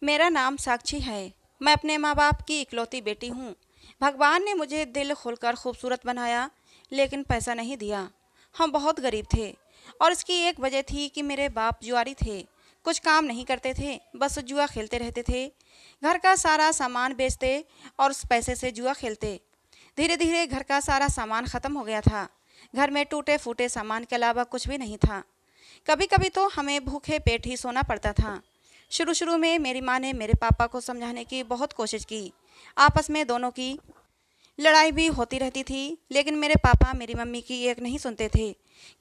मेरा नाम साक्षी है। मैं अपने माँ बाप की इकलौती बेटी हूँ। भगवान ने मुझे दिल खोलकर खूबसूरत बनाया, लेकिन पैसा नहीं दिया। हम बहुत गरीब थे और इसकी एक वजह थी कि मेरे बाप जुआरी थे। कुछ काम नहीं करते थे, बस जुआ खेलते रहते थे। घर का सारा सामान बेचते और उस पैसे से जुआ खेलते। धीरे धीरे घर का सारा सामान ख़त्म हो गया था। घर में टूटे फूटे सामान के अलावा कुछ भी नहीं था। कभी कभी तो हमें भूखे पेट ही सोना पड़ता था। शुरू शुरू में मेरी माँ ने मेरे पापा को समझाने की बहुत कोशिश की। आपस में दोनों की लड़ाई भी होती रहती थी, लेकिन मेरे पापा मेरी मम्मी की एक नहीं सुनते थे।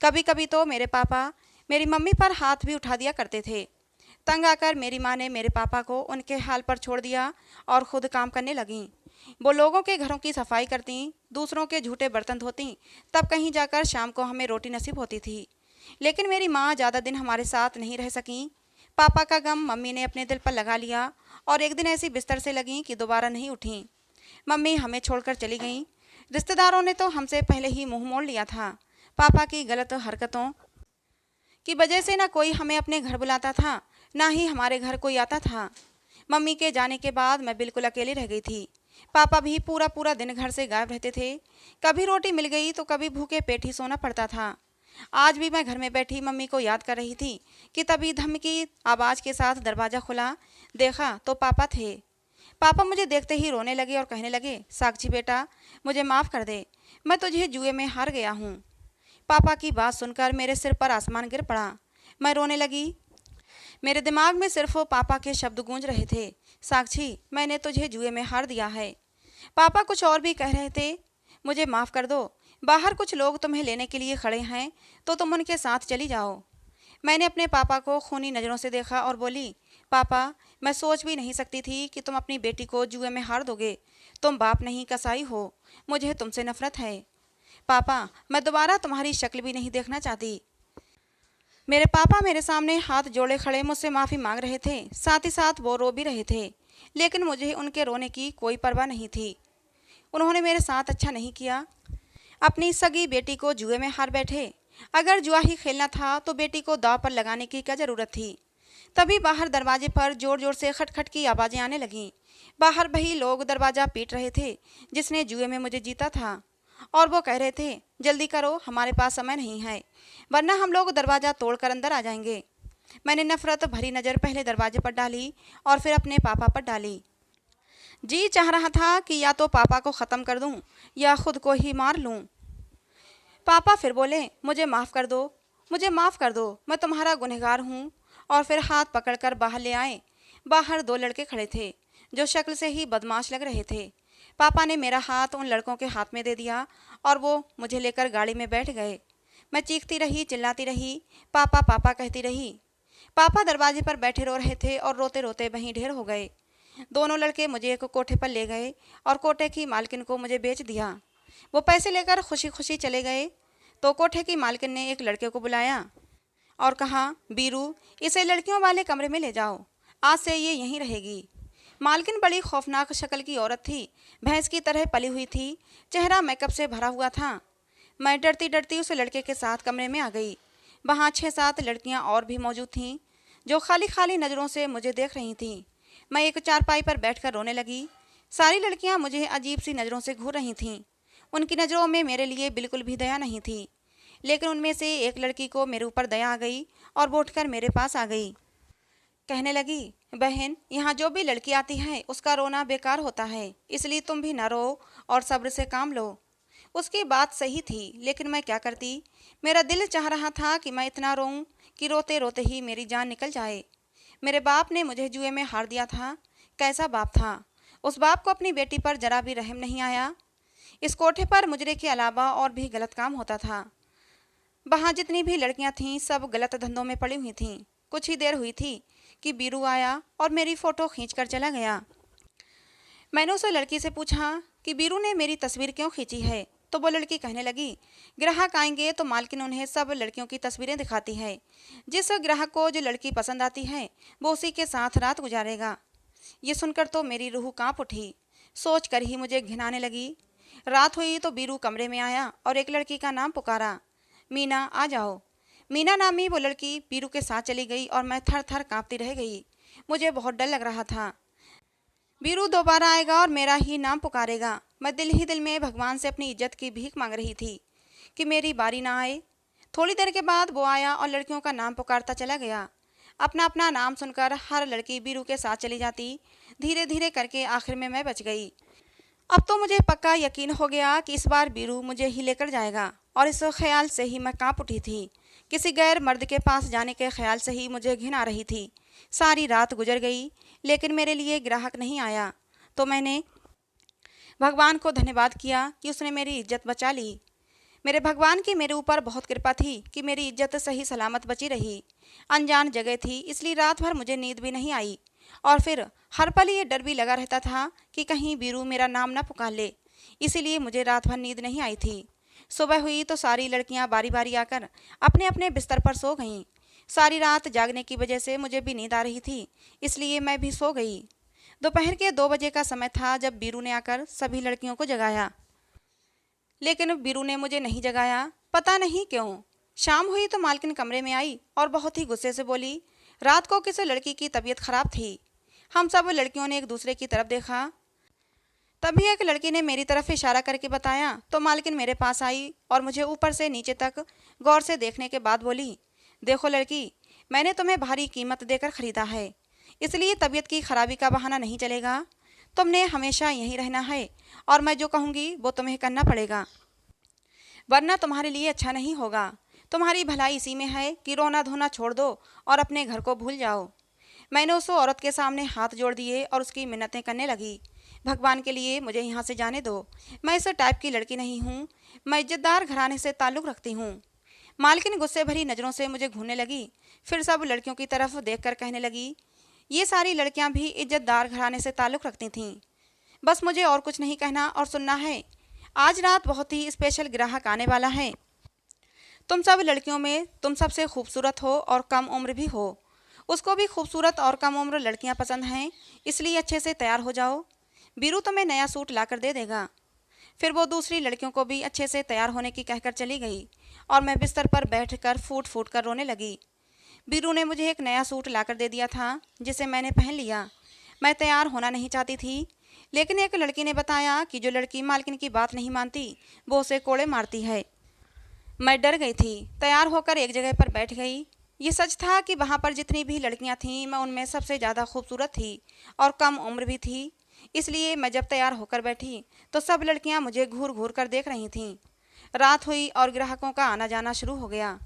कभी कभी तो मेरे पापा मेरी मम्मी पर हाथ भी उठा दिया करते थे। तंग आकर मेरी माँ ने मेरे पापा को उनके हाल पर छोड़ दिया और खुद काम करने लगीं। वो लोगों के घरों की सफाई करती, दूसरों के झूठे बर्तन धोती, तब कहीं जाकर शाम को हमें रोटी नसीब होती थी। लेकिन मेरी माँ ज़्यादा दिन हमारे साथ नहीं रह सकीं। पापा का गम मम्मी ने अपने दिल पर लगा लिया और एक दिन ऐसी बिस्तर से लगीं कि दोबारा नहीं उठीं। मम्मी हमें छोड़कर चली गईं। रिश्तेदारों ने तो हमसे पहले ही मुंह मोड़ लिया था। पापा की गलत हरकतों की वजह से ना कोई हमें अपने घर बुलाता था, ना ही हमारे घर कोई आता था। मम्मी के जाने के बाद मैं बिल्कुल अकेली रह गई थी। पापा भी पूरा पूरा दिन घर से गायब रहते थे। कभी रोटी मिल गई तो कभी भूखे पेट ही सोना पड़ता था। आज भी मैं घर में बैठी मम्मी को याद कर रही थी कि तभी धम की आवाज़ के साथ दरवाज़ा खुला। देखा तो पापा थे। पापा मुझे देखते ही रोने लगे और कहने लगे, साक्षी बेटा, मुझे माफ़ कर दे, मैं तुझे जुए में हार गया हूँ। पापा की बात सुनकर मेरे सिर पर आसमान गिर पड़ा। मैं रोने लगी। मेरे दिमाग में सिर्फ पापा के शब्द गूंज रहे थे, साक्षी, मैंने तुझे जुए में हार दिया है। पापा कुछ और भी कह रहे थे, मुझे माफ़ कर दो, बाहर कुछ लोग तुम्हें लेने के लिए खड़े हैं तो तुम उनके साथ चली जाओ। मैंने अपने पापा को खूनी नज़रों से देखा और बोली, पापा, मैं सोच भी नहीं सकती थी कि तुम अपनी बेटी को जुए में हार दोगे। तुम बाप नहीं कसाई हो। मुझे तुमसे नफरत है। पापा, मैं दोबारा तुम्हारी शक्ल भी नहीं देखना चाहती। मेरे पापा मेरे सामने हाथ जोड़े खड़े मुझसे माफ़ी मांग रहे थे, साथ ही साथ वो रो भी रहे थे। लेकिन मुझे उनके रोने की कोई परवाह नहीं थी। उन्होंने मेरे साथ अच्छा नहीं किया। अपनी सगी बेटी को जुए में हार बैठे। अगर जुआ ही खेलना था तो बेटी को दांव पर लगाने की क्या ज़रूरत थी। तभी बाहर दरवाजे पर जोर जोर से खटखट की आवाज़ें आने लगीं। बाहर वही लोग दरवाज़ा पीट रहे थे जिसने जुए में मुझे जीता था, और वो कह रहे थे, जल्दी करो, हमारे पास समय नहीं है, वरना हम लोग दरवाज़ा तोड़कर अंदर आ जाएंगे। मैंने नफरत भरी नज़र पहले दरवाजे पर डाली और फिर अपने पापा पर डाली। जी चाह रहा था कि या तो पापा को ख़त्म कर दूं या खुद को ही मार लूं। पापा फिर बोले, मुझे माफ़ कर दो, मुझे माफ़ कर दो, मैं तुम्हारा गुनहगार हूँ। और फिर हाथ पकड़कर बाहर ले आए। बाहर दो लड़के खड़े थे जो शक्ल से ही बदमाश लग रहे थे। पापा ने मेरा हाथ उन लड़कों के हाथ में दे दिया और वो मुझे लेकर गाड़ी में बैठ गए। मैं चीखती रही, चिल्लाती रही, पापा पापा कहती रही। पापा दरवाजे पर बैठे रो रहे थे और रोते रोते वहीं ढेर हो गए। दोनों लड़के मुझे एक कोठे पर ले गए और कोठे की मालकिन को मुझे बेच दिया। वो पैसे लेकर खुशी खुशी चले गए। तो कोठे की मालकिन ने एक लड़के को बुलाया और कहा, बीरू, इसे लड़कियों वाले कमरे में ले जाओ, आज से ये यहीं रहेगी। मालकिन बड़ी खौफनाक शक्ल की औरत थी, भैंस की तरह पली हुई थी, चेहरा मेकअप से भरा हुआ था। मैं डरती डरती उस लड़के के साथ कमरे में आ गई। वहाँ 6-7 लड़कियाँ और भी मौजूद थीं जो खाली खाली नज़रों से मुझे देख रही थीं। मैं एक चारपाई पर बैठकर रोने लगी। सारी लड़कियाँ मुझे अजीब सी नज़रों से घूर रही थीं। उनकी नज़रों में मेरे लिए बिल्कुल भी दया नहीं थी। लेकिन उनमें से एक लड़की को मेरे ऊपर दया आ गई और वो उठकर मेरे पास आ गई। कहने लगी, बहन, यहाँ जो भी लड़की आती है उसका रोना बेकार होता है, इसलिए तुम भी ना रो और सब्र से काम लो। उसकी बात सही थी, लेकिन मैं क्या करती। मेरा दिल चाह रहा था कि मैं इतना रोऊं कि रोते रोते ही मेरी जान निकल जाए। मेरे बाप ने मुझे जुए में हार दिया था। कैसा बाप था। उस बाप को अपनी बेटी पर जरा भी रहम नहीं आया। इस कोठे पर मुजरे के अलावा और भी गलत काम होता था। वहाँ जितनी भी लड़कियाँ थीं सब गलत धंधों में पड़ी हुई थीं। कुछ ही देर हुई थी कि बीरू आया और मेरी फ़ोटो खींच कर चला गया। मैंने उस लड़की से पूछा कि बीरू ने मेरी तस्वीर क्यों खींची है। तो वो लड़की कहने लगी, ग्राहक आएंगे तो मालकिन उन्हें सब लड़कियों की तस्वीरें दिखाती है। जिस ग्राहक को जो लड़की पसंद आती है वो उसी के साथ रात गुजारेगा। ये सुनकर तो मेरी रूह कांप उठी। सोच कर ही मुझे घिन आने लगी। रात हुई तो बीरू कमरे में आया और एक लड़की का नाम पुकारा, मीना, आ जाओ। मीना नामी वो लड़की बीरू के साथ चली गई और मैं थर थर काँपती रह गई। मुझे बहुत डर लग रहा था। बीरू दोबारा आएगा और मेरा ही नाम पुकारेगा। मैं दिल ही दिल में भगवान से अपनी इज्जत की भीख मांग रही थी कि मेरी बारी ना आए। थोड़ी देर के बाद वो आया और लड़कियों का नाम पुकारता चला गया। अपना अपना नाम सुनकर हर लड़की बीरू के साथ चली जाती। धीरे धीरे करके आखिर में मैं बच गई। अब तो मुझे पक्का यकीन हो गया कि इस बार बीरू मुझे ही लेकर जाएगा, और इस ख्याल से ही मैं कांप उठी थी। किसी गैर मर्द के पास जाने के ख्याल से ही मुझे घिन आ रही थी। सारी रात गुजर गई, लेकिन मेरे लिए ग्राहक नहीं आया। तो मैंने भगवान को धन्यवाद किया कि उसने मेरी इज्जत बचा ली। मेरे भगवान की मेरे ऊपर बहुत कृपा थी कि मेरी इज्जत सही सलामत बची रही। अनजान जगह थी, इसलिए रात भर मुझे नींद भी नहीं आई। और फिर हर पल ये डर भी लगा रहता था कि कहीं बीरू मेरा नाम न पुकार ले। इसीलिए मुझे रात भर नींद नहीं आई थी। सुबह हुई तो सारी लड़कियां बारी बारी आकर अपने अपने बिस्तर पर सो गईं। सारी रात जागने की वजह से मुझे भी नींद आ रही थी, इसलिए मैं भी सो गई। दोपहर के 2 बजे का समय था जब बीरू ने आकर सभी लड़कियों को जगाया, लेकिन बीरू ने मुझे नहीं जगाया। पता नहीं क्यों। शाम हुई तो मालकिन कमरे में आई और बहुत ही गुस्से से बोली, रात को किसी लड़की की तबीयत खराब थी। हम सब लड़कियों ने एक दूसरे की तरफ देखा। तभी एक लड़की ने मेरी तरफ इशारा करके बताया तो मालकिन मेरे पास आई और मुझे ऊपर से नीचे तक गौर से देखने के बाद बोली, देखो लड़की, मैंने तुम्हें भारी कीमत देकर खरीदा है, इसलिए तबीयत की खराबी का बहाना नहीं चलेगा। तुमने हमेशा यहीं रहना है और मैं जो कहूँगी वो तुम्हें करना पड़ेगा, वरना तुम्हारे लिए अच्छा नहीं होगा। तुम्हारी भलाई इसी में है कि रोना धोना छोड़ दो और अपने घर को भूल जाओ। मैंने उस औरत के सामने हाथ जोड़ दिए और उसकी मिन्नतें करने लगी, भगवान के लिए मुझे यहाँ से जाने दो। मैं इस टाइप की लड़की नहीं हूँ, मैं इज्जतदार घराने से ताल्लुक़ रखती हूँ। मालकिन गुस्से भरी नज़रों से मुझे घूरने लगी। फिर सब लड़कियों की तरफ देखकर कहने लगी, ये सारी लड़कियाँ भी इज्जतदार घराने से ताल्लुक़ रखती थीं। बस मुझे और कुछ नहीं कहना और सुनना है। आज रात बहुत ही स्पेशल ग्राहक आने वाला है। तुम सब लड़कियों में तुम सबसे खूबसूरत हो और कम उम्र भी हो। उसको भी खूबसूरत और कम उम्र लड़कियां पसंद हैं, इसलिए अच्छे से तैयार हो जाओ। बीरू तुम्हें नया सूट लाकर दे देगा। फिर वो दूसरी लड़कियों को भी अच्छे से तैयार होने की कहकर चली गई और मैं बिस्तर पर बैठकर फूट फूट कर रोने लगी। बीरू ने मुझे एक नया सूट लाकर दे दिया था, जिसे मैंने पहन लिया। मैं तैयार होना नहीं चाहती थी, लेकिन एक लड़की ने बताया कि जो लड़की मालकिन की बात नहीं मानती वो उसे कोड़े मारती है। मैं डर गई थी। तैयार होकर एक जगह पर बैठ गई। ये सच था कि वहाँ पर जितनी भी लड़कियाँ थीं, मैं उनमें सबसे ज़्यादा खूबसूरत थी और कम उम्र भी थी। इसलिए मैं जब तैयार होकर बैठी तो सब लड़कियाँ मुझे घूर घूर कर देख रही थीं। रात हुई और ग्राहकों का आना जाना शुरू हो गया।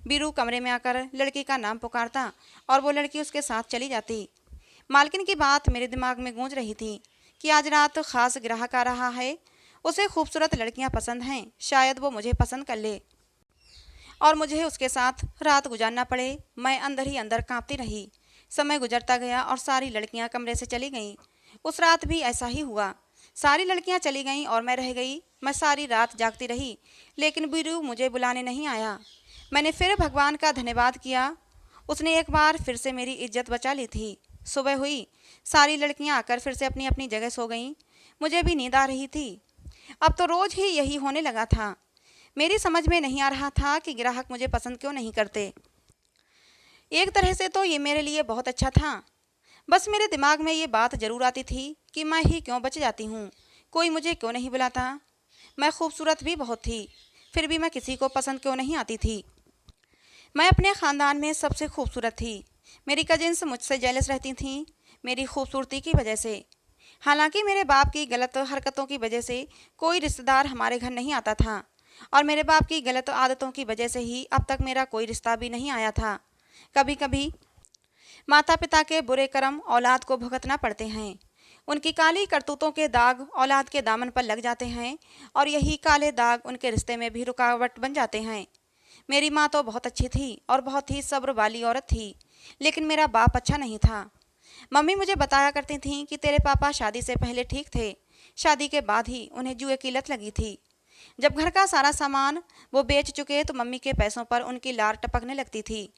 बीरू कमरे में आकर लड़की का नाम पुकारता और वो लड़की उसके साथ चली जाती। मालकिन की बात मेरे दिमाग में गूंज रही थी कि आज रात खास ग्राहक आ रहा है। उसे खूबसूरत लड़कियां पसंद हैं, शायद वो मुझे पसंद कर ले और मुझे उसके साथ रात गुजारना पड़े। मैं अंदर ही अंदर कांपती रही। समय गुजरता गया और सारी लड़कियां कमरे से चली गईं। उस रात भी ऐसा ही हुआ। सारी लड़कियां चली गईं और मैं रह गई। मैं सारी रात जागती रही, लेकिन बीरू मुझे बुलाने नहीं आया। मैंने फिर भगवान का धन्यवाद किया, उसने एक बार फिर से मेरी इज्जत बचा ली थी। सुबह हुई, सारी लड़कियां आकर फिर से अपनी अपनी जगह सो गईं। मुझे भी नींद आ रही थी। अब तो रोज ही यही होने लगा था। मेरी समझ में नहीं आ रहा था कि ग्राहक मुझे पसंद क्यों नहीं करते। एक तरह से तो ये मेरे लिए बहुत अच्छा था। बस मेरे दिमाग में ये बात जरूर आती थी कि मैं ही क्यों बच जाती हूँ, कोई मुझे क्यों नहीं बुलाता। मैं खूबसूरत भी बहुत थी, फिर भी मैं किसी को पसंद क्यों नहीं आती थी। मैं अपने ख़ानदान में सबसे खूबसूरत थी। मेरी कजिन्स मुझसे जेलस रहती थीं मेरी खूबसूरती की वजह से। हालांकि मेरे बाप की गलत हरकतों की वजह से कोई रिश्तेदार हमारे घर नहीं आता था और मेरे बाप की गलत आदतों की वजह से ही अब तक मेरा कोई रिश्ता भी नहीं आया था। कभी कभी माता पिता के बुरे कर्म औलाद को भुगतना पड़ते हैं। उनकी काली करतूतों के दाग औलाद के दामन पर लग जाते हैं और यही काले दाग उनके रिश्ते में भी रुकावट बन जाते हैं। मेरी माँ तो बहुत अच्छी थी और बहुत ही सब्र वाली औरत थी, लेकिन मेरा बाप अच्छा नहीं था। मम्मी मुझे बताया करती थीं कि तेरे पापा शादी से पहले ठीक थे, शादी के बाद ही उन्हें जुए की लत लगी थी। जब घर का सारा सामान वो बेच चुके तो मम्मी के पैसों पर उनकी लार टपकने लगती थी।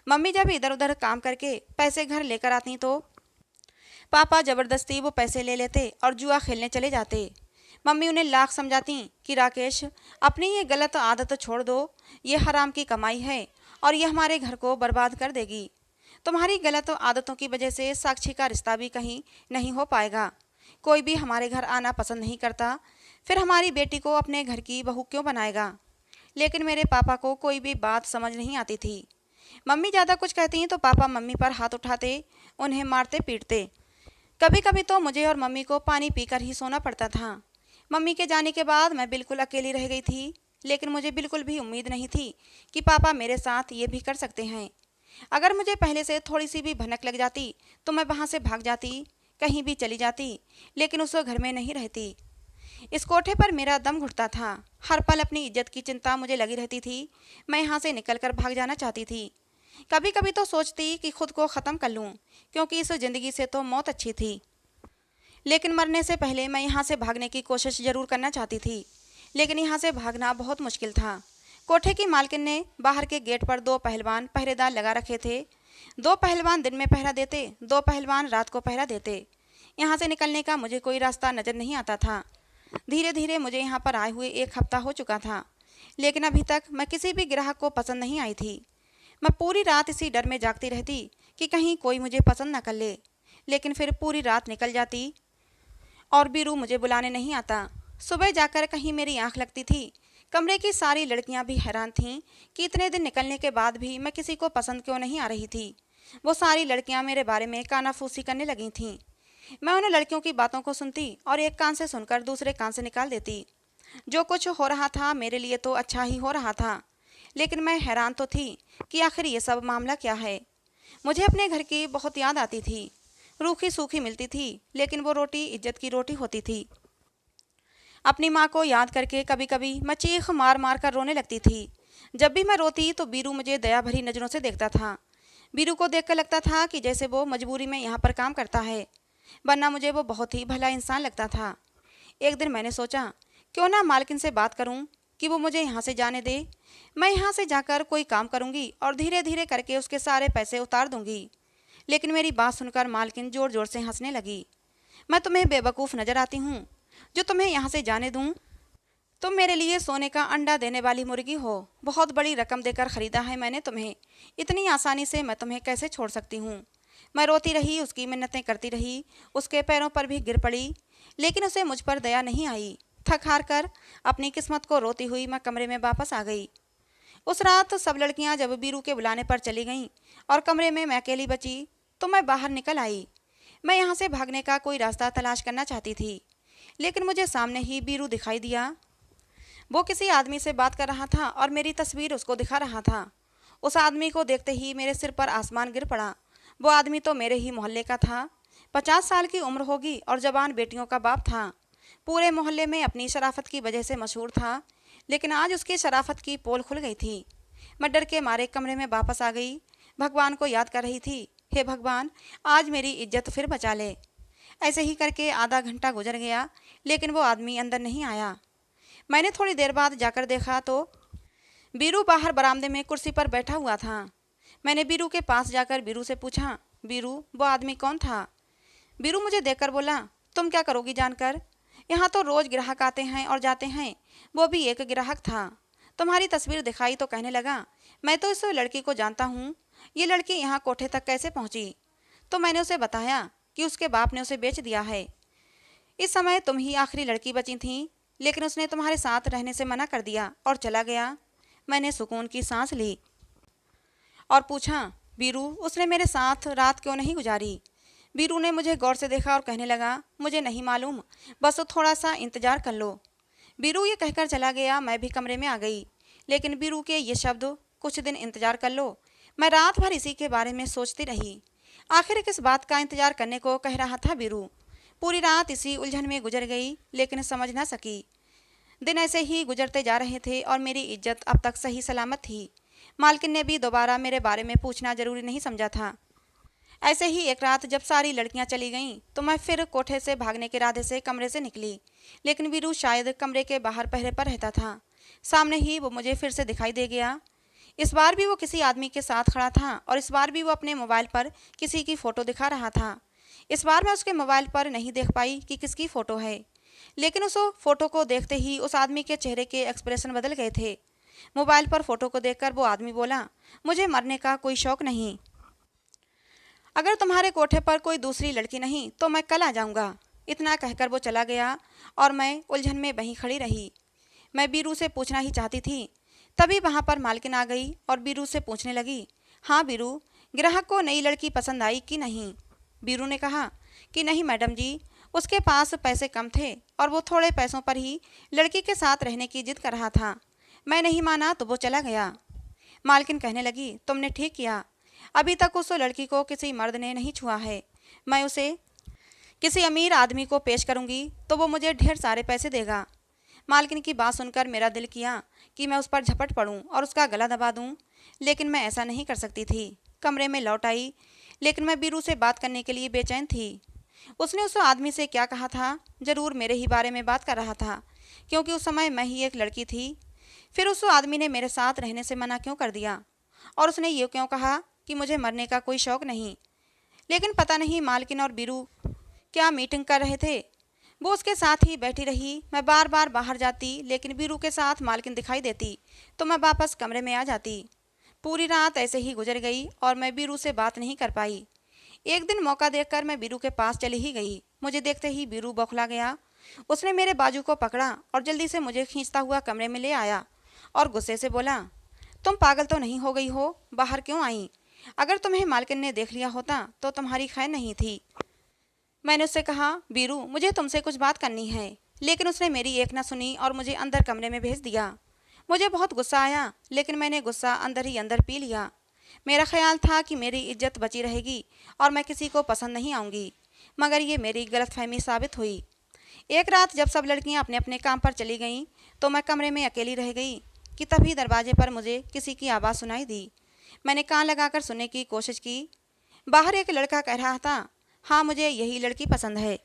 मम्मी जब इधर उधर काम करके पैसे घर लेकर आती तो पापा ज़बरदस्ती वो पैसे ले लेते और जुआ खेलने चले जाते। मम्मी उन्हें लाख समझाती कि राकेश, अपनी ये गलत आदत छोड़ दो, ये हराम की कमाई है और ये हमारे घर को बर्बाद कर देगी। तुम्हारी गलत आदतों की वजह से साक्षी का रिश्ता भी कहीं नहीं हो पाएगा। कोई भी हमारे घर आना पसंद नहीं करता, फिर हमारी बेटी को अपने घर की बहू क्यों बनाएगा। लेकिन मेरे पापा को कोई भी बात समझ नहीं आती थी। मम्मी ज़्यादा कुछ कहती हैं तो पापा मम्मी पर हाथ उठाते, उन्हें मारते पीटते। कभी कभी तो मुझे और मम्मी को पानी पीकर ही सोना पड़ता था। मम्मी के जाने के बाद मैं बिल्कुल अकेली रह गई थी, लेकिन मुझे बिल्कुल भी उम्मीद नहीं थी कि पापा मेरे साथ ये भी कर सकते हैं। अगर मुझे पहले से थोड़ी सी भी भनक लग जाती तो मैं वहाँ से भाग जाती, कहीं भी चली जाती, लेकिन उस घर में नहीं रहती। इस कोठे पर मेरा दम घुटता था। हर पल अपनी इज्जत की चिंता मुझे लगी रहती थी। मैं यहाँ से निकलकर भाग जाना चाहती थी। कभी कभी तो सोचती कि खुद को ख़त्म कर लूँ, क्योंकि इस ज़िंदगी से तो मौत अच्छी थी। लेकिन मरने से पहले मैं यहाँ से भागने की कोशिश ज़रूर करना चाहती थी, लेकिन यहाँ से भागना बहुत मुश्किल था। कोठे की मालकिन ने बाहर के गेट पर 2 पहलवान पहरेदार लगा रखे थे। 2 पहलवान दिन में पहरा देते, 2 पहलवान रात को पहरा देते। यहाँ से निकलने का मुझे कोई रास्ता नज़र नहीं आता था। धीरे धीरे मुझे यहाँ पर आए हुए 1 हफ्ता हो चुका था, लेकिन अभी तक मैं किसी भी ग्राहक को पसंद नहीं आई थी। मैं पूरी रात इसी डर में जागती रहती कि कहीं कोई मुझे पसंद न कर ले। लेकिन फिर पूरी रात निकल जाती और बीरू मुझे बुलाने नहीं आता। सुबह जाकर कहीं मेरी आंख लगती थी। कमरे की सारी लड़कियां भी हैरान थीं कि इतने दिन निकलने के बाद भी मैं किसी को पसंद क्यों नहीं आ रही थी। वो सारी लड़कियां मेरे बारे में कानाफूसी करने लगी थीं। मैं उन लड़कियों की बातों को सुनती और एक कान से सुनकर दूसरे कान से निकाल देती। जो कुछ हो रहा था मेरे लिए तो अच्छा ही हो रहा था, लेकिन मैं हैरान तो थी कि आखिर ये सब मामला क्या है। मुझे अपने घर की बहुत याद आती थी। रूखी सूखी मिलती थी, लेकिन वो रोटी इज्जत की रोटी होती थी। अपनी माँ को याद करके कभी कभी मैं चीख मार मार कर रोने लगती थी। जब भी मैं रोती तो बीरू मुझे दया भरी नज़रों से देखता था। बीरू को देखकर लगता था कि जैसे वो मजबूरी में यहाँ पर काम करता है, वरना मुझे वो बहुत ही भला इंसान लगता था। एक दिन मैंने सोचा क्यों ना मालकिन से बात करूं कि वो मुझे यहाँ से जाने दे। मैं यहाँ से जाकर कोई काम करूँगी और धीरे धीरे करके उसके सारे पैसे उतार दूंगी। लेकिन मेरी बात सुनकर मालकिन ज़ोर ज़ोर से हंसने लगी। मैं तुम्हें बेवकूफ़ नज़र आती हूँ जो तुम्हें यहाँ से जाने दूँ? तुम मेरे लिए सोने का अंडा देने वाली मुर्गी हो। बहुत बड़ी रकम देकर ख़रीदा है मैंने तुम्हें। इतनी आसानी से मैं तुम्हें कैसे छोड़ सकती हूँ? मैं रोती रही, उसकी मिन्नतें करती रही, उसके पैरों पर भी गिर पड़ी, लेकिन उसे मुझ पर दया नहीं आई। थक हार कर अपनी किस्मत को रोती हुई मैं कमरे में वापस आ गई। उस रात सब लड़कियां जब बीरू के बुलाने पर चली गईं और कमरे में मैं अकेली बची, तो मैं बाहर निकल आई। मैं यहाँ से भागने का कोई रास्ता तलाश करना चाहती थी, लेकिन मुझे सामने ही बीरू दिखाई दिया। वो किसी आदमी से बात कर रहा था और मेरी तस्वीर उसको दिखा रहा था। उस आदमी को देखते ही मेरे सिर पर आसमान गिर पड़ा। वो आदमी तो मेरे ही मोहल्ले का था। 50 साल की उम्र होगी और जवान बेटियों का बाप था। पूरे मोहल्ले में अपनी शराफत की वजह से मशहूर था, लेकिन आज उसकी शराफत की पोल खुल गई थी। मैं डर के मारे कमरे में वापस आ गई। भगवान को याद कर रही थी, हे भगवान, आज मेरी इज्जत फिर बचा ले। ऐसे ही करके आधा घंटा गुजर गया, लेकिन वो आदमी अंदर नहीं आया। मैंने थोड़ी देर बाद जाकर देखा तो बीरू बाहर बरामदे में कुर्सी पर बैठा हुआ था। मैंने बीरू के पास जाकर बीरू से पूछा, बीरू, वो आदमी कौन था? बीरू मुझे देखकर बोला, तुम क्या करोगी जानकर? यहाँ तो रोज़ ग्राहक आते हैं और जाते हैं, वो भी एक ग्राहक था। तुम्हारी तस्वीर दिखाई तो कहने लगा, मैं तो इस लड़की को जानता हूँ, ये लड़की यहाँ कोठे तक कैसे पहुँची? तो मैंने उसे बताया कि उसके बाप ने उसे बेच दिया है। इस समय तुम ही आखिरी लड़की बची थी, लेकिन उसने तुम्हारे साथ रहने से मना कर दिया और चला गया। मैंने सुकून की सांस ली और पूछा, बीरू, उसने मेरे साथ रात क्यों नहीं गुजारी? बीरू ने मुझे गौर से देखा और कहने लगा, मुझे नहीं मालूम, बस थोड़ा सा इंतजार कर लो। बीरू ये कहकर चला गया। मैं भी कमरे में आ गई, लेकिन बीरू के ये शब्द, कुछ दिन इंतजार कर लो, मैं रात भर इसी के बारे में सोचती रही। आखिर किस बात का इंतजार करने को कह रहा था बीरू? पूरी रात इसी उलझन में गुजर गई, लेकिन समझ ना सकी। दिन ऐसे ही गुजरते जा रहे थे और मेरी इज्जत अब तक सही सलामत थी। मालकिन ने भी दोबारा मेरे बारे में पूछना जरूरी नहीं समझा था। ऐसे ही एक रात जब सारी लड़कियां चली गईं, तो मैं फिर कोठे से भागने के इरादे से कमरे से निकली, लेकिन वीरू शायद कमरे के बाहर पहरे पर रहता था। सामने ही वो मुझे फिर से दिखाई दे गया। इस बार भी वो किसी आदमी के साथ खड़ा था और इस बार भी वो अपने मोबाइल पर किसी की फ़ोटो दिखा रहा था। इस बार मैं उसके मोबाइल पर नहीं देख पाई कि किसकी फ़ोटो है, लेकिन उस फ़ोटो को देखते ही उस आदमी के चेहरे के एक्सप्रेशन बदल गए थे। मोबाइल पर फ़ोटो को देखकर वो आदमी बोला, मुझे मरने का कोई शौक़ नहीं। अगर तुम्हारे कोठे पर कोई दूसरी लड़की नहीं तो मैं कल आ जाऊंगा। इतना कहकर वो चला गया और मैं उलझन में वहीं खड़ी रही। मैं बीरू से पूछना ही चाहती थी, तभी वहां पर मालकिन आ गई और बीरू से पूछने लगी, हाँ बीरू, ग्राहक को नई लड़की पसंद आई कि नहीं? बीरू ने कहा कि नहीं मैडम जी, उसके पास पैसे कम थे और वो थोड़े पैसों पर ही लड़की के साथ रहने की जिद कर रहा था। मैं नहीं माना तो वो चला गया। मालकिन कहने लगी, तुमने ठीक किया, अभी तक उस लड़की को किसी मर्द ने नहीं छुआ है। मैं उसे किसी अमीर आदमी को पेश करूंगी तो वो मुझे ढेर सारे पैसे देगा। मालकिन की बात सुनकर मेरा दिल किया कि मैं उस पर झपट पड़ूं और उसका गला दबा दूं, लेकिन मैं ऐसा नहीं कर सकती थी। कमरे में लौट आई, लेकिन मैं बीरू से बात करने के लिए बेचैन थी। उसने उस आदमी से क्या कहा था? जरूर मेरे ही बारे में बात कर रहा था, क्योंकि उस समय मैं ही एक लड़की थी। फिर उस आदमी ने मेरे साथ रहने से मना क्यों कर दिया? और उसने ये क्यों कहा कि मुझे मरने का कोई शौक नहीं? लेकिन पता नहीं मालकिन और बीरू क्या मीटिंग कर रहे थे। वो उसके साथ ही बैठी रही। मैं बार बार बाहर जाती, लेकिन बीरू के साथ मालकिन दिखाई देती तो मैं वापस कमरे में आ जाती। पूरी रात ऐसे ही गुजर गई और मैं बीरू से बात नहीं कर पाई। एक दिन मौका देखकर मैं बीरू के पास चली ही गई। मुझे देखते ही बीरू बौखला गया। उसने मेरे बाजू को पकड़ा और जल्दी से मुझे खींचता हुआ कमरे में ले आया और गुस्से से बोला, तुम पागल तो नहीं हो गई हो? बाहर क्यों आई? अगर तुम्हें मालकिन ने देख लिया होता तो तुम्हारी खैर नहीं थी। मैंने उससे कहा, बीरू, मुझे तुमसे कुछ बात करनी है, लेकिन उसने मेरी एक न सुनी और मुझे अंदर कमरे में भेज दिया। मुझे बहुत गुस्सा आया, लेकिन मैंने गुस्सा अंदर ही अंदर पी लिया। मेरा ख्याल था कि मेरी इज्जत बची रहेगी और मैं किसी को पसंद नहीं आऊँगी, मगर ये मेरी गलतफहमी साबित हुई। एक रात जब सब लड़कियां अपने अपने काम पर चली गईं तो मैं कमरे में अकेली रह गई कि तभी दरवाजे पर मुझे किसी की आवाज़ सुनाई दी। मैंने कान लगाकर सुनने की कोशिश की। बाहर एक लड़का कह रहा था, हाँ, मुझे यही लड़की पसंद है,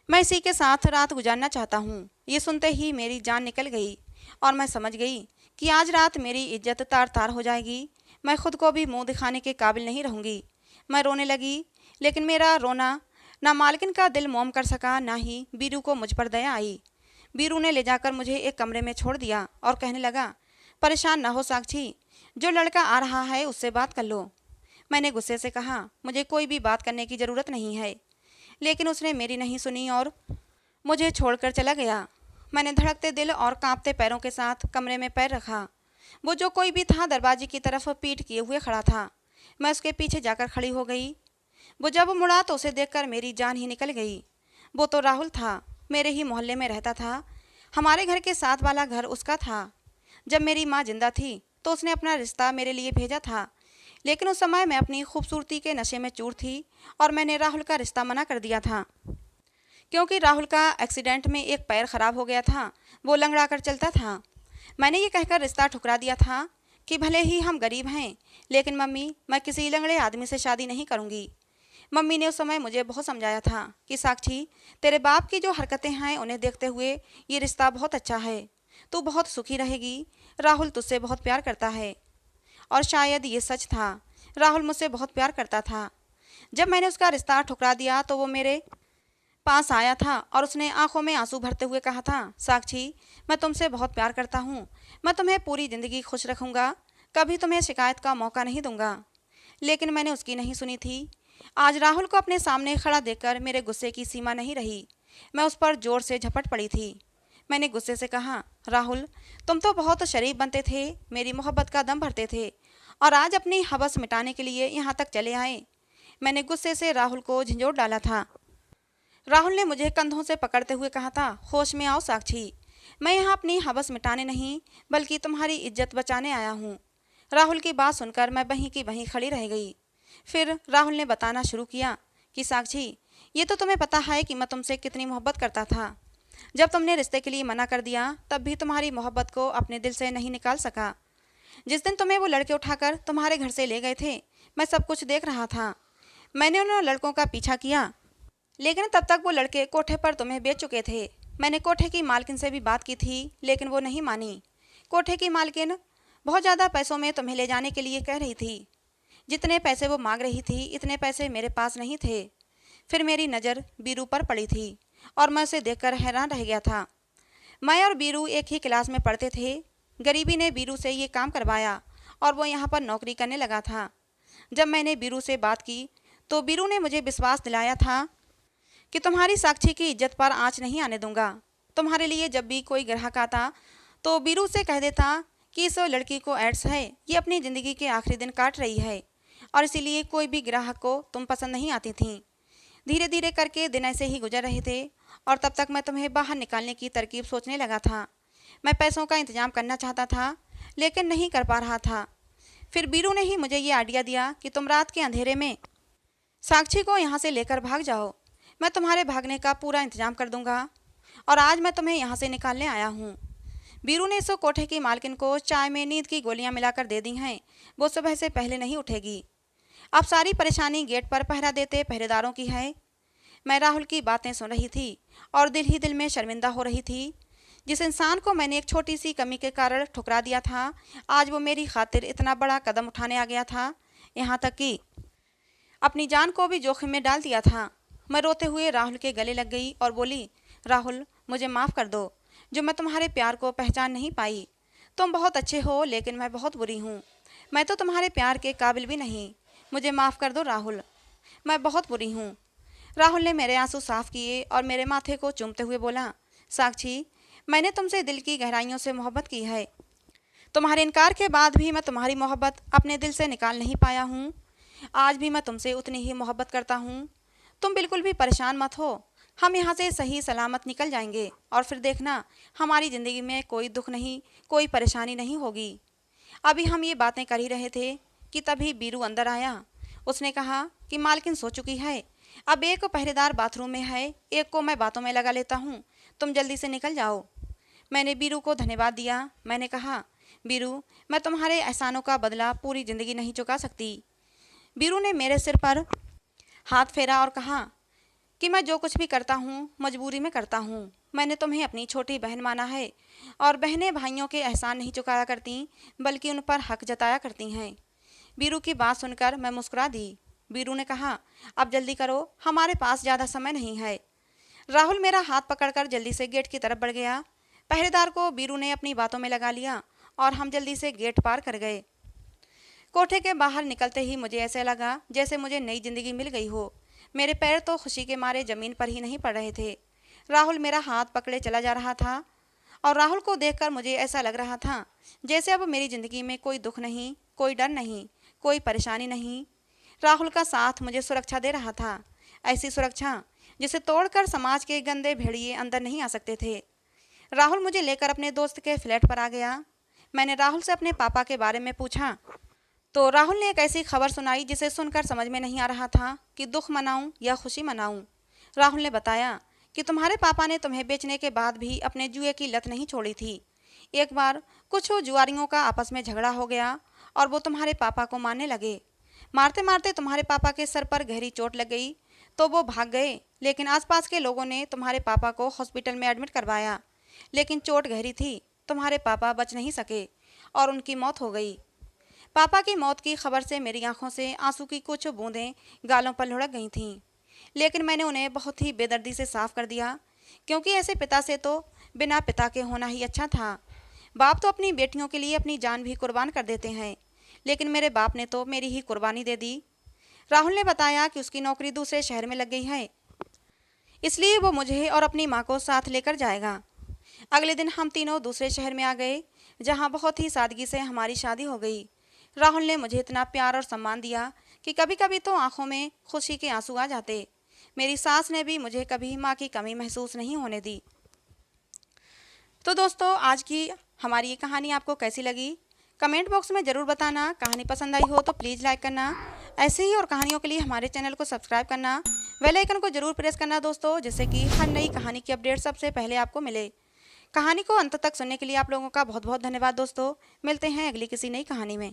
मैं इसी के साथ रात गुजारना चाहता हूँ। ये सुनते ही मेरी जान निकल गई और मैं समझ गई कि आज रात मेरी इज्जत तार तार हो जाएगी। मैं खुद को भी मुंह दिखाने के काबिल नहीं रहूँगी। मैं रोने लगी, लेकिन मेरा रोना ना मालकिन का दिल मोम कर सका, ना ही बीरू को मुझ पर दया आई। बीरू ने ले जाकर मुझे एक कमरे में छोड़ दिया और कहने लगा, परेशान ना हो साक्षी, जो लड़का आ रहा है उससे बात कर लो। मैंने गुस्से से कहा, मुझे कोई भी बात करने की ज़रूरत नहीं है, लेकिन उसने मेरी नहीं सुनी और मुझे छोड़कर चला गया। मैंने धड़कते दिल और कांपते पैरों के साथ कमरे में पैर रखा। वो जो कोई भी था दरवाजे की तरफ पीठ किए हुए खड़ा था। मैं उसके पीछे जाकर खड़ी हो गई। वो जब मुड़ा तो उसे देखकर मेरी जान ही निकल गई। वो तो राहुल था, मेरे ही मोहल्ले में रहता था। हमारे घर के साथ वाला घर उसका था। जब मेरी माँ जिंदा थी तो उसने अपना रिश्ता मेरे लिए भेजा था, लेकिन उस समय मैं अपनी खूबसूरती के नशे में चूर थी और मैंने राहुल का रिश्ता मना कर दिया था, क्योंकि राहुल का एक्सीडेंट में एक पैर खराब हो गया था। वो लंगड़ा कर चलता था। मैंने ये कहकर रिश्ता ठुकरा दिया था कि भले ही हम गरीब हैं, लेकिन मम्मी, मैं किसी लंगड़े आदमी से शादी नहीं करूँगी। मम्मी ने उस समय मुझे बहुत समझाया था कि साक्षी, तेरे बाप की जो हरकतें हैं उन्हें देखते हुए ये रिश्ता बहुत अच्छा है, तू बहुत सुखी रहेगी। राहुल तुझसे बहुत प्यार करता है। और शायद ये सच था, राहुल मुझसे बहुत प्यार करता था। जब मैंने उसका रिश्ता ठुकरा दिया तो वो मेरे पास आया था और उसने आंखों में आंसू भरते हुए कहा था, साक्षी, मैं तुमसे बहुत प्यार करता हूँ, मैं तुम्हें पूरी ज़िंदगी खुश रखूँगा, कभी तुम्हें शिकायत का मौका नहीं दूंगा। लेकिन मैंने उसकी नहीं सुनी थी। आज राहुल को अपने सामने खड़ा देखकर मेरे गुस्से की सीमा नहीं रही। मैं उस पर जोर से झपट पड़ी थी। मैंने गुस्से से कहा, राहुल, तुम तो बहुत शरीफ बनते थे, मेरी मोहब्बत का दम भरते थे, और आज अपनी हवस मिटाने के लिए यहाँ तक चले आए। मैंने गुस्से से राहुल को झंझोड़ डाला था। राहुल ने मुझे कंधों से पकड़ते हुए कहा था, होश में आओ साक्षी, मैं यहाँ अपनी हवस मिटाने नहीं बल्कि तुम्हारी इज्जत बचाने आया हूँ। राहुल की बात सुनकर मैं वहीं की वहीं खड़ी रह गई। फिर राहुल ने बताना शुरू किया कि साक्षी, ये तो तुम्हें पता है कि मैं तुमसे कितनी मोहब्बत करता था। जब तुमने रिश्ते के लिए मना कर दिया तब भी तुम्हारी मोहब्बत को अपने दिल से नहीं निकाल सका। जिस दिन तुम्हें वो लड़के उठाकर तुम्हारे घर से ले गए थे, मैं सब कुछ देख रहा था। मैंने उन लड़कों का पीछा किया, लेकिन तब तक वो लड़के कोठे पर तुम्हें बेच चुके थे। मैंने कोठे की मालकिन से भी बात की थी, लेकिन वो नहीं मानी। कोठे की मालकिन बहुत ज़्यादा पैसों में तुम्हें ले जाने के लिए कह रही थी। जितने पैसे वो मांग रही थी इतने पैसे मेरे पास नहीं थे। फिर मेरी नज़र बीरू पर पड़ी थी और मैं उसे देखकर हैरान रह गया था। मैं और बीरू एक ही क्लास में पढ़ते थे। गरीबी ने बीरू से ये काम करवाया और वो यहाँ पर नौकरी करने लगा था। जब मैंने बीरू से बात की तो बीरू ने मुझे विश्वास दिलाया था कि तुम्हारी साक्षी की इज्जत पर आँच नहीं आने दूंगा। तुम्हारे लिए जब भी कोई ग्राहक आता तो बीरू से कह देता कि इस लड़की को एड्स है, ये अपनी ज़िंदगी के आखिरी दिन काट रही है और इसीलिए कोई भी ग्राहक को तुम पसंद नहीं आती थी। धीरे धीरे करके दिन ऐसे ही गुजर रहे थे और तब तक मैं तुम्हें बाहर निकालने की तरकीब सोचने लगा था। मैं पैसों का इंतजाम करना चाहता था लेकिन नहीं कर पा रहा था। फिर बीरू ने ही मुझे ये आइडिया दिया कि तुम रात के अंधेरे में साक्षी को यहाँ से लेकर भाग जाओ। मैं तुम्हारे भागने का पूरा इंतजाम कर दूंगा और आज मैं तुम्हें यहाँ से निकालने आया हूँ। बीरू ने इस कोठे की मालकिन को चाय में नींद की गोलियां मिलाकर दे दी हैं, वो सुबह से पहले नहीं उठेगी। अब सारी परेशानी गेट पर पहरा देते पहरेदारों की है। मैं राहुल की बातें सुन रही थी और दिल ही दिल में शर्मिंदा हो रही थी। जिस इंसान को मैंने एक छोटी सी कमी के कारण ठुकरा दिया था, आज वो मेरी खातिर इतना बड़ा कदम उठाने आ गया था, यहाँ तक कि अपनी जान को भी जोखिम में डाल दिया था। मैं रोते हुए राहुल के गले लग गई और बोली, राहुल मुझे माफ़ कर दो जो मैं तुम्हारे प्यार को पहचान नहीं पाई। तुम बहुत अच्छे हो लेकिन मैं बहुत बुरी हूँ। मैं तो तुम्हारे प्यार के काबिल भी नहीं। मुझे माफ़ कर दो राहुल, मैं बहुत बुरी हूँ। राहुल ने मेरे आंसू साफ किए और मेरे माथे को चूमते हुए बोला, साक्षी मैंने तुमसे दिल की गहराइयों से मोहब्बत की है। तुम्हारे इनकार के बाद भी मैं तुम्हारी मोहब्बत अपने दिल से निकाल नहीं पाया हूँ। आज भी मैं तुमसे उतनी ही मोहब्बत करता हूँ। तुम बिल्कुल भी परेशान मत हो, हम यहाँ से सही सलामत निकल जाएंगे और फिर देखना हमारी ज़िंदगी में कोई दुख नहीं, कोई परेशानी नहीं होगी। अभी हम ये बातें कर ही रहे थे कि तभी बीरू अंदर आया। उसने कहा कि मालकिन सो चुकी है, अब एक पहरेदार बाथरूम में है, एक को मैं बातों में लगा लेता हूँ, तुम जल्दी से निकल जाओ। मैंने बीरू को धन्यवाद दिया। मैंने कहा, बीरू मैं तुम्हारे एहसानों का बदला पूरी ज़िंदगी नहीं चुका सकती। बीरू ने मेरे सिर पर हाथ फेरा और कहा कि मैं जो कुछ भी करता हूँ मजबूरी में करता हूँ। मैंने तुम्हें अपनी छोटी बहन माना है और बहनें भाइयों के एहसान नहीं चुकाया करती बल्कि उन पर हक जताया करती हैं। बीरू की बात सुनकर मैं मुस्कुरा दी। बीरू ने कहा, अब जल्दी करो, हमारे पास ज़्यादा समय नहीं है। राहुल मेरा हाथ पकड़कर जल्दी से गेट की तरफ बढ़ गया। पहरेदार को बीरू ने अपनी बातों में लगा लिया और हम जल्दी से गेट पार कर गए। कोठे के बाहर निकलते ही मुझे ऐसे लगा जैसे मुझे नई ज़िंदगी मिल गई हो। मेरे पैर तो खुशी के मारे ज़मीन पर ही नहीं पड़ रहे थे। राहुल मेरा हाथ पकड़े चला जा रहा था और राहुल को देखकर मुझे ऐसा लग रहा था जैसे अब मेरी ज़िंदगी में कोई दुख नहीं, कोई डर नहीं, कोई परेशानी नहीं। राहुल का साथ मुझे सुरक्षा दे रहा था, ऐसी सुरक्षा जिसे तोड़कर समाज के गंदे भेड़िए अंदर नहीं आ सकते थे। राहुल मुझे लेकर अपने दोस्त के फ्लैट पर आ गया। मैंने राहुल से अपने पापा के बारे में पूछा तो राहुल ने एक ऐसी खबर सुनाई जिसे सुनकर समझ में नहीं आ रहा था कि दुख मनाऊं या खुशी मनाऊं। राहुल ने बताया कि तुम्हारे पापा ने तुम्हें बेचने के बाद भी अपने जुए की लत नहीं छोड़ी थी। एक बार कुछ जुआरियों का आपस में झगड़ा हो गया और वो तुम्हारे पापा को मारने लगे। मारते मारते तुम्हारे पापा के सर पर गहरी चोट लग गई तो वो भाग गए, लेकिन आसपास के लोगों ने तुम्हारे पापा को हॉस्पिटल में एडमिट करवाया, लेकिन चोट गहरी थी, तुम्हारे पापा बच नहीं सके और उनकी मौत हो गई। पापा की मौत की खबर से मेरी आंखों से आंसू की कुछ बूंदें गालों पर लुढ़क गई थीं, लेकिन मैंने उन्हें बहुत ही बेदर्दी से साफ कर दिया, क्योंकि ऐसे पिता से तो बिना पिता के होना ही अच्छा था। बाप तो अपनी बेटियों के लिए अपनी जान भी कुर्बान कर देते हैं, लेकिन मेरे बाप ने तो मेरी ही कुर्बानी दे दी। राहुल ने बताया कि उसकी नौकरी दूसरे शहर में लग गई है, इसलिए वो मुझे और अपनी माँ को साथ लेकर जाएगा। अगले दिन हम तीनों दूसरे शहर में आ गए, जहाँ बहुत ही सादगी से हमारी शादी हो गई। राहुल ने मुझे इतना प्यार और सम्मान दिया कि कभी कभी तो आंखों में खुशी के आंसू आ जाते। मेरी सास ने भी मुझे कभी माँ की कमी महसूस नहीं होने दी। तो दोस्तों, आज की हमारी ये कहानी आपको कैसी लगी कमेंट बॉक्स में ज़रूर बताना। कहानी पसंद आई हो तो प्लीज़ लाइक करना, ऐसे ही और कहानियों के लिए हमारे चैनल को सब्सक्राइब करना, बेल आइकन को ज़रूर प्रेस करना दोस्तों, जिससे कि हर नई कहानी की अपडेट सबसे पहले आपको मिले। कहानी को अंत तक सुनने के लिए आप लोगों का बहुत बहुत धन्यवाद दोस्तों। मिलते हैं अगली किसी नई कहानी में।